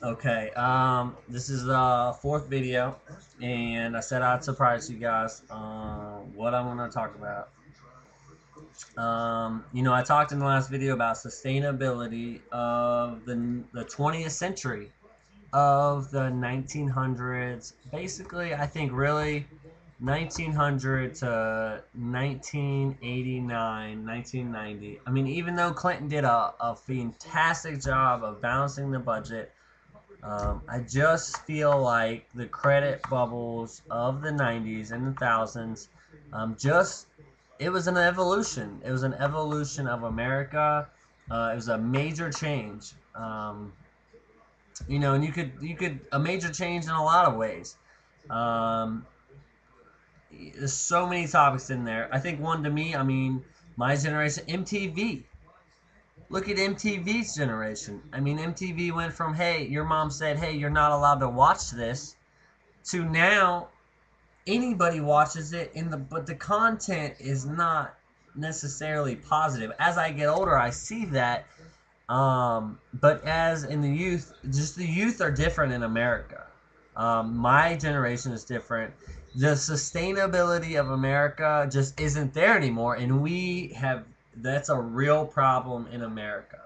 Okay, this is the fourth video, and I said I'd surprise you guys what I'm going to talk about. I talked in the last video about sustainability of the 20th century, of the 1900s. Basically, I think really 1900 to 1989, 1990. I mean, even though Clinton did a fantastic job of balancing the budget, I just feel like the credit bubbles of the 90s and the thousands, just it was an evolution. It was an evolution of America. It was a major change. And you could a major change in a lot of ways. Um, there's so many topics in there. I think one to me, I mean, my generation, MTV. Look at MTV's generation. I mean, MTV went from, hey, your mom said, hey, you're not allowed to watch this, to now anybody watches it, but the content is not necessarily positive. As I get older, I see that. But as in the youth, just the youth are different in America. My generation is different. The sustainability of America just isn't there anymore, and that's a real problem in America.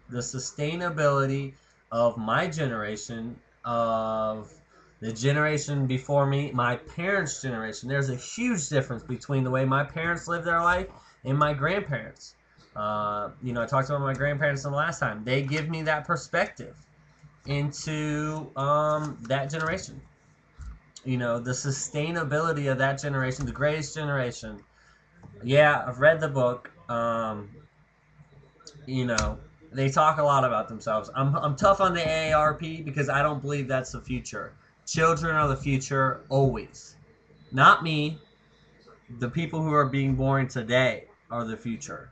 The sustainability of my generation, of the generation before me, my parents' generation. There's a huge difference between the way my parents lived their life and my grandparents. I talked about my grandparents the last time. They give me that perspective into that generation. The sustainability of that generation, the greatest generation. Yeah, I've read the book. You know, they talk a lot about themselves. I'm tough on the AARP because I don't believe that's the future. Children are the future always. Not me. The people who are being born today are the future.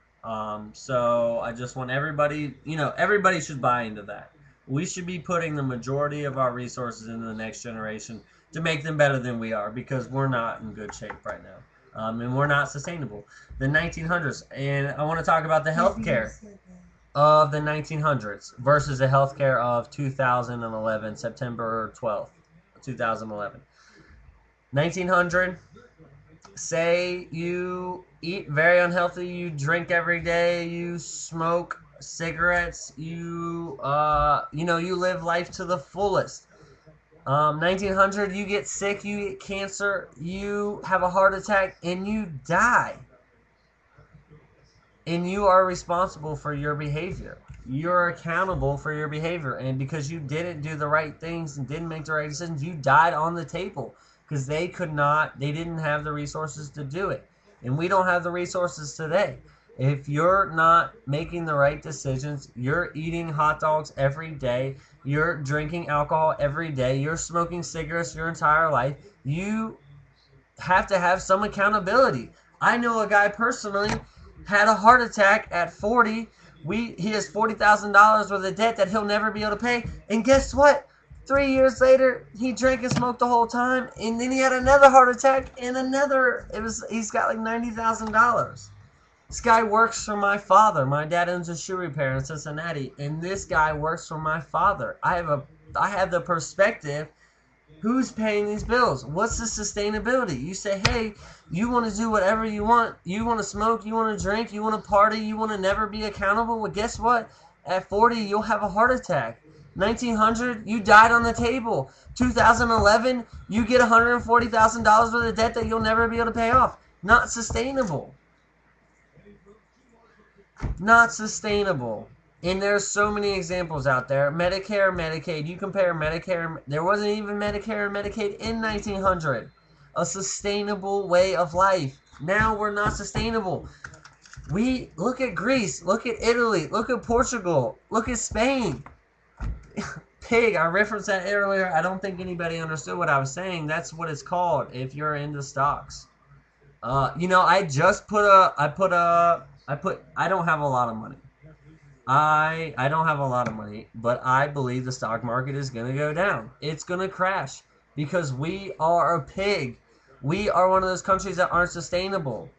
So I just want everybody, everybody should buy into that. We should be putting the majority of our resources into the next generation to make them better than we are, because we're not in good shape right now. And we're not sustainable. The 1900s, and I want to talk about the healthcare of the 1900s versus the healthcare of 2011, September 12th, 2011. 1900, say you eat very unhealthy, you drink every day, you smoke cigarettes, you live life to the fullest. 1900, you get sick, you get cancer, you have a heart attack, and you die. And you are responsible for your behavior. You're accountable for your behavior. And because you didn't do the right things and didn't make the right decisions, you died on the table, because they didn't have the resources to do it. And we don't have the resources today. If you're not making the right decisions, you're eating hot dogs every day, you're drinking alcohol every day, you're smoking cigarettes your entire life, you have to have some accountability. I know a guy personally had a heart attack at 40. He has $40,000 worth of debt that he'll never be able to pay. And guess what? 3 years later, he drank and smoked the whole time, and then he had another heart attack and another. He's got like $90,000. This guy works for my father. My dad owns a shoe repair in Cincinnati, and this guy works for my father. I have the perspective. Who's paying these bills? What's the sustainability? You say, hey, you want to do whatever you want. You want to smoke, you want to drink, you want to party, you want to never be accountable. Well, guess what? At 40, you'll have a heart attack. 1900, you died on the table. 2011, you get $140,000 worth of debt that you'll never be able to pay off. Not sustainable. Not sustainable. And there's so many examples out there. Medicare, Medicaid. You compare Medicare. There wasn't even Medicare and Medicaid in 1900. A sustainable way of life. Now we're not sustainable. We look at Greece. Look at Italy. Look at Portugal. Look at Spain. Pig. I referenced that earlier. I don't think anybody understood what I was saying. That's what it's called if you're into stocks. I don't have a lot of money. I don't have a lot of money, but I believe the stock market is going to go down. It's going to crash because we are a pig. We are one of those countries that aren't sustainable.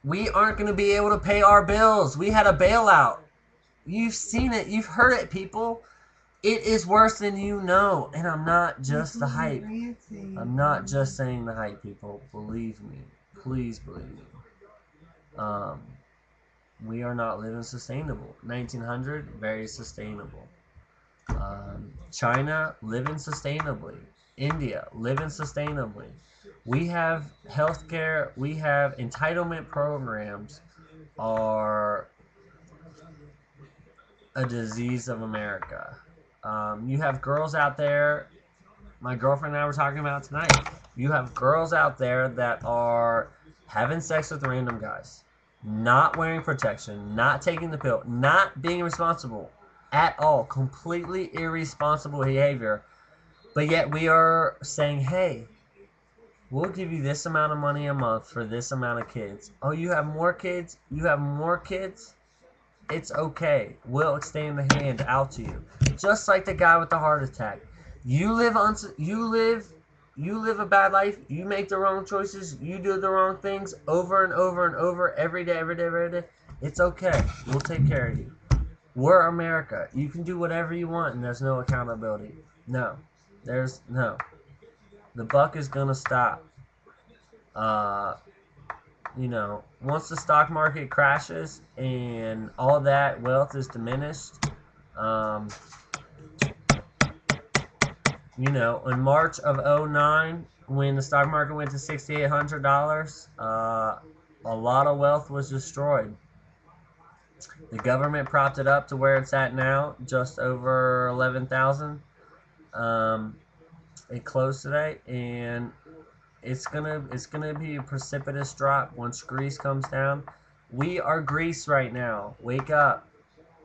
We aren't going to be able to pay our bills. We had a bailout. You've seen it. You've heard it, people. It is worse than you know. And I'm not just the hype. I'm not just saying the hype, people. Believe me. Please believe me. Um, we are not living sustainable. 1900, very sustainable. China, living sustainably. India, living sustainably. We have healthcare, we have entitlement programs are a disease of America. You have girls out there, my girlfriend and I were talking about tonight. You have girls out there that are having sex with random guys, not wearing protection, not taking the pill, not being responsible at all, completely irresponsible behavior. But yet we are saying, hey, we'll give you this amount of money a month for this amount of kids. Oh, you have more kids? You have more kids? It's okay. We'll extend the hand out to you. Just like the guy with the heart attack. You live a bad life. You make the wrong choices. You do the wrong things over and over and over every day, every day, every day. It's okay. We'll take care of you. We're America. You can do whatever you want and there's no accountability. No. There's no. The buck is gonna stop. Uh, once the stock market crashes and all that wealth is diminished, um, in March of '09, when the stock market went to $6,800, a lot of wealth was destroyed. The government propped it up to where it's at now, just over 11,000. It closed today, and it's gonna be a precipitous drop once Greece comes down. We are Greece right now. Wake up.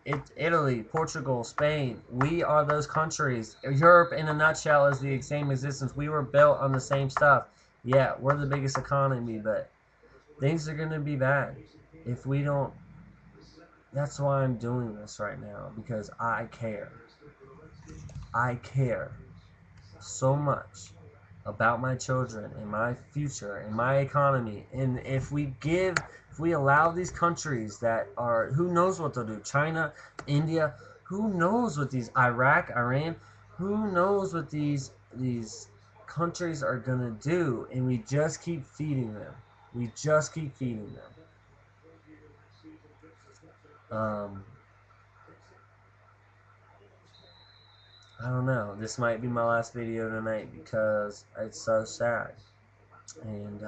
It's Italy, Portugal, Spain. We are those countries. Europe, in a nutshell, is the same existence. We were built on the same stuff. Yeah, we're the biggest economy, but things are gonna be bad if we don't. That's why I'm doing this right now, because I care. I care so much about my children and my future and my economy. And if we allow these countries that are, who knows what they'll do, China, India, who knows what these, Iraq, Iran, who knows what these countries are gonna do, and we just keep feeding them. We just keep feeding them. I don't know. This might be my last video tonight because it's so sad. And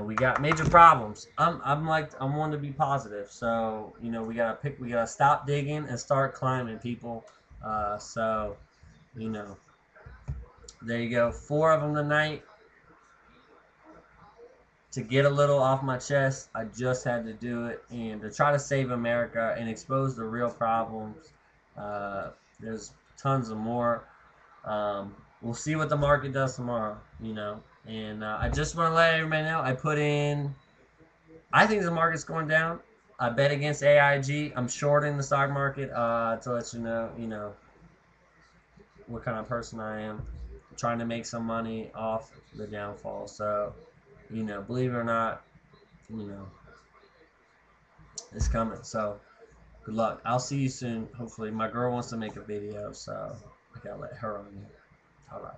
we got major problems. I'm one to be positive. So, we gotta stop digging and start climbing, people. So, you know, there you go. 4 of them tonight. To get a little off my chest, I just had to do it, and to try to save America and expose the real problems. There's tons of more. We'll see what the market does tomorrow, And I just want to let everybody know, I think the market's going down. I bet against AIG. I'm shorting the stock market to let you know what kind of person I am. I'm trying to make some money off the downfall. So, believe it or not, it's coming. So, good luck. I'll see you soon. Hopefully, my girl wants to make a video, so I gotta let her on here. All right.